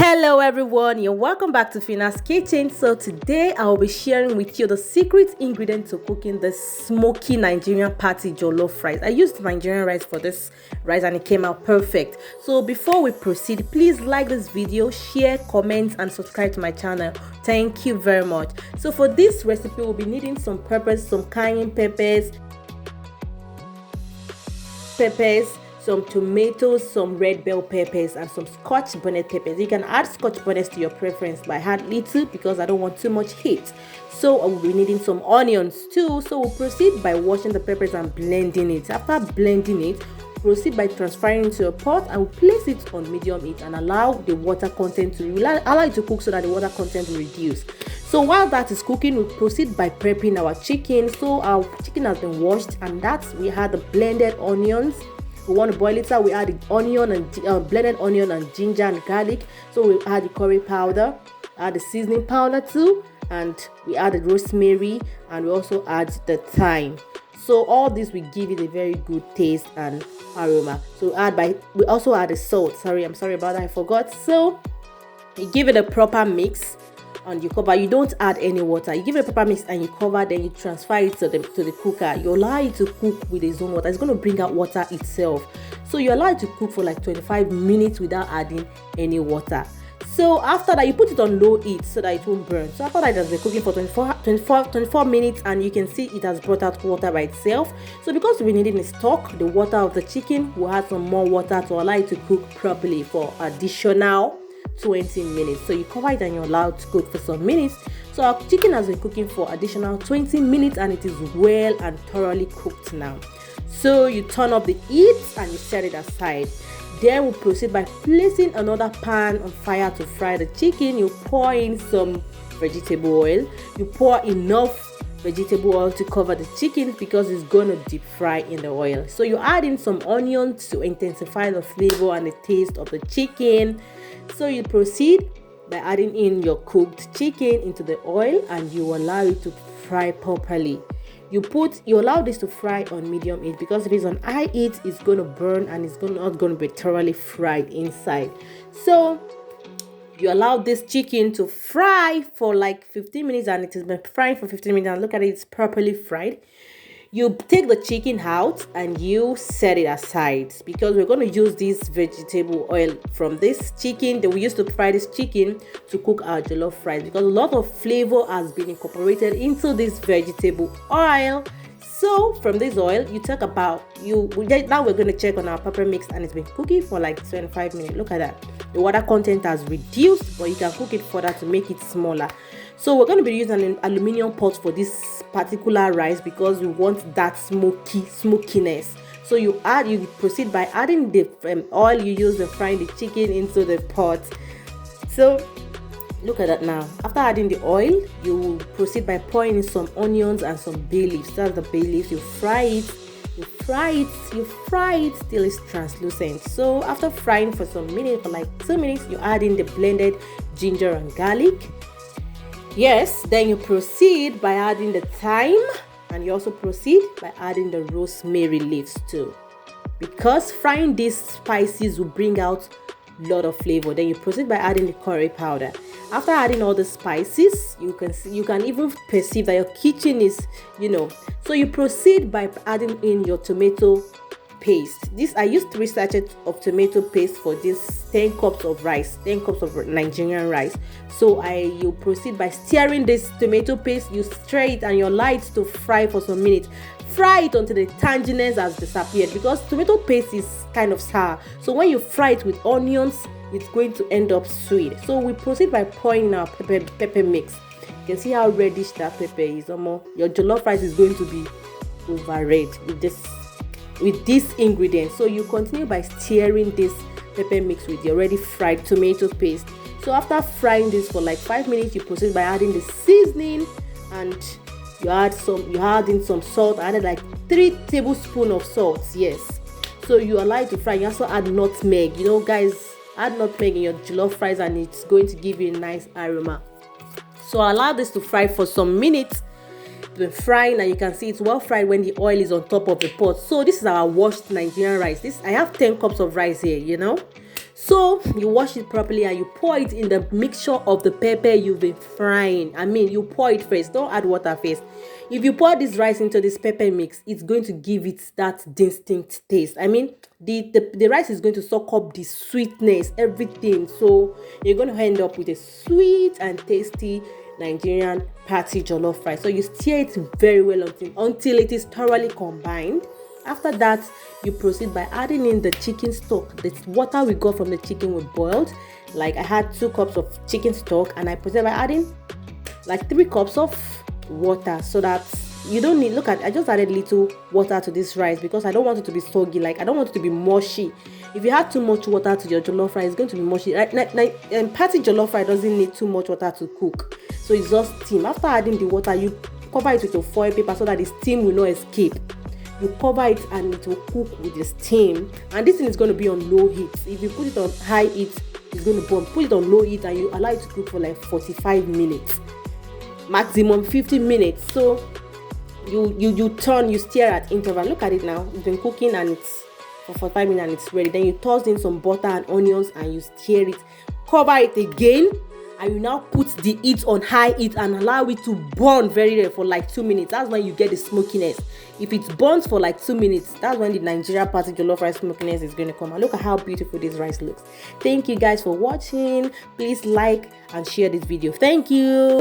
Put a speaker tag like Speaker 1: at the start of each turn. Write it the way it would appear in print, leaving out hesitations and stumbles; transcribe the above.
Speaker 1: Hello everyone, you're welcome back to Fina's Kitchen. So today I will be sharing with you the secret ingredient to cooking the smoky Nigerian party jollof rice. I used Nigerian rice for this rice and it came out perfect. So before we proceed, please like this video, share, comment and subscribe to my channel. Thank you very much. So for this recipe we'll be needing some peppers, some cayenne peppers, some tomatoes, some red bell peppers and some scotch bonnet peppers. You can add scotch bonnets to your preference, but I had little because I don't want too much heat. So I will be needing some onions too. So we'll proceed by washing the peppers and blending it. After blending it, proceed by transferring it to a pot and we'll place it on medium heat and allow the water content to allow it to cook so that the water content will reduce. So while that is cooking, we'll proceed by prepping our chicken. So our chicken has been washed and we had the blended onions. We want to boil it, so we add the onion and blended onion and ginger and garlic. So we add the curry powder, add the seasoning powder too, and we add the rosemary and we also add the thyme. So all this will give it a very good taste and aroma. So we also add the salt. I'm sorry about that, I forgot. So you give it a proper mix and you cover. You don't add any water. You give it a proper mix and you cover, then you transfer it to the cooker. You allow it to cook with its own water. It's going to bring out water itself. So you allow it to cook for like 25 minutes without adding any water. So after that, you put it on low heat so that it won't burn. So after that, it has been cooking for 24 minutes and you can see it has brought out water by itself. So because we're needing a stock, the water of the chicken, we'll add some more water to allow it to cook properly for additional 20 minutes. So you cover it and you're allowed to cook for some minutes. So our chicken has been cooking for additional 20 minutes and it is well and thoroughly cooked now. So you turn up the heat and you set it aside. Then we'll proceed by placing another pan on fire to fry the chicken. You pour in some vegetable oil. You pour enough vegetable oil to cover the chicken because it's going to deep fry in the oil. So you add in some onions to intensify the flavor and the taste of the chicken. So you proceed by adding in your cooked chicken into the oil and you allow it to fry properly. You allow this to fry on medium heat because if it's on high heat, it's going to burn and it's not going to be thoroughly fried inside. So you allow this chicken to fry for like 15 minutes and it has been frying for 15 minutes and look at it, it's properly fried. You take the chicken out and you set it aside because we're going to use this vegetable oil from this chicken that we used to fry this chicken to cook our jollof rice because a lot of flavor has been incorporated into this vegetable oil. So from this oil, now we're going to check on our pepper mix and it's been cooking for like 25 minutes. Look at that. The water content has reduced, but you can cook it further to make it smaller. So we're going to be using an aluminium pot for this particular rice because we want that smokiness. So you proceed by adding the oil you use to fry the chicken into the pot. So look at that now. After adding the oil, you proceed by pouring in some onions and some bay leaves. That's the bay leaves. You fry it till it's translucent. So after frying for some minutes, for like 2 minutes, you add in the blended ginger and garlic. Yes, then you proceed by adding the thyme and you also proceed by adding the rosemary leaves too. Because frying these spices will bring out a lot of flavor. Then you proceed by adding the curry powder. After adding all the spices, you can even perceive that your kitchen is, So you proceed by adding in your tomato paste. I used 3 sachets of tomato paste for this 10 cups of rice, 10 cups of Nigerian rice. So you proceed by stirring this tomato paste. You stir it and you allow it to fry for some minutes. Fry it until the tanginess has disappeared because tomato paste is kind of sour. So when you fry it with onions, it's going to end up sweet. So we proceed by pouring our pepper mix. You can see how reddish that pepper is. Your jollof rice is going to be over red with this ingredient. So you continue by stirring this pepper mix with your already fried tomato paste. So after frying this for like 5 minutes, you proceed by adding the seasoning and you add in some salt. I added like 3 tablespoons of salt. Yes. So you allow it to fry. You also add nutmeg. Guys, add nutmeg in your jollof rice and it's going to give you a nice aroma. So allow this to fry for some minutes. Been frying and you can see it's well fried when the oil is on top of the pot. So this is our washed Nigerian rice. I have 10 cups of rice here, So you wash it properly and you pour it in the mixture of the pepper you've been frying. I mean, you pour it first, don't add water first. If you pour this rice into this pepper mix, it's going to give it that distinct taste. I mean, the rice is going to soak up the sweetness, everything. So you're going to end up with a sweet and tasty Nigerian party jollof rice. So you stir it very well until it is thoroughly combined. After that, you proceed by adding in the chicken stock. The water we got from the chicken we boiled. Like I had 2 cups of chicken stock, and I proceeded by adding like 3 cups of water, so that you don't need, look at, I just added little water to this rice because I don't want it to be soggy. Like I don't want it to be mushy. If you add too much water to your jollof rice, it's going to be mushy. Party jollof rice doesn't need too much water to cook, so it's just steam. After adding the water, you cover it with your foil paper so that the steam will not escape. You cover it and it will cook with the steam, and this thing is going to be on low heat. If you put it on high heat, it's going to burn. Put it on low heat and you allow it to cook for like 45 minutes, maximum 50 minutes. So you turn, you stir at interval. Look at it now, it's been cooking and it's for 45 minutes and it's ready. Then you toss in some butter and onions and you stir it, cover it again, and you now put the heat on high heat and allow it to burn very well for like 2 minutes. That's when you get the smokiness. If it burns for like 2 minutes, that's when the Nigeria party jollof rice smokiness is going to come. And look at how beautiful this rice looks. Thank you guys for watching. Please like and share this video. Thank you.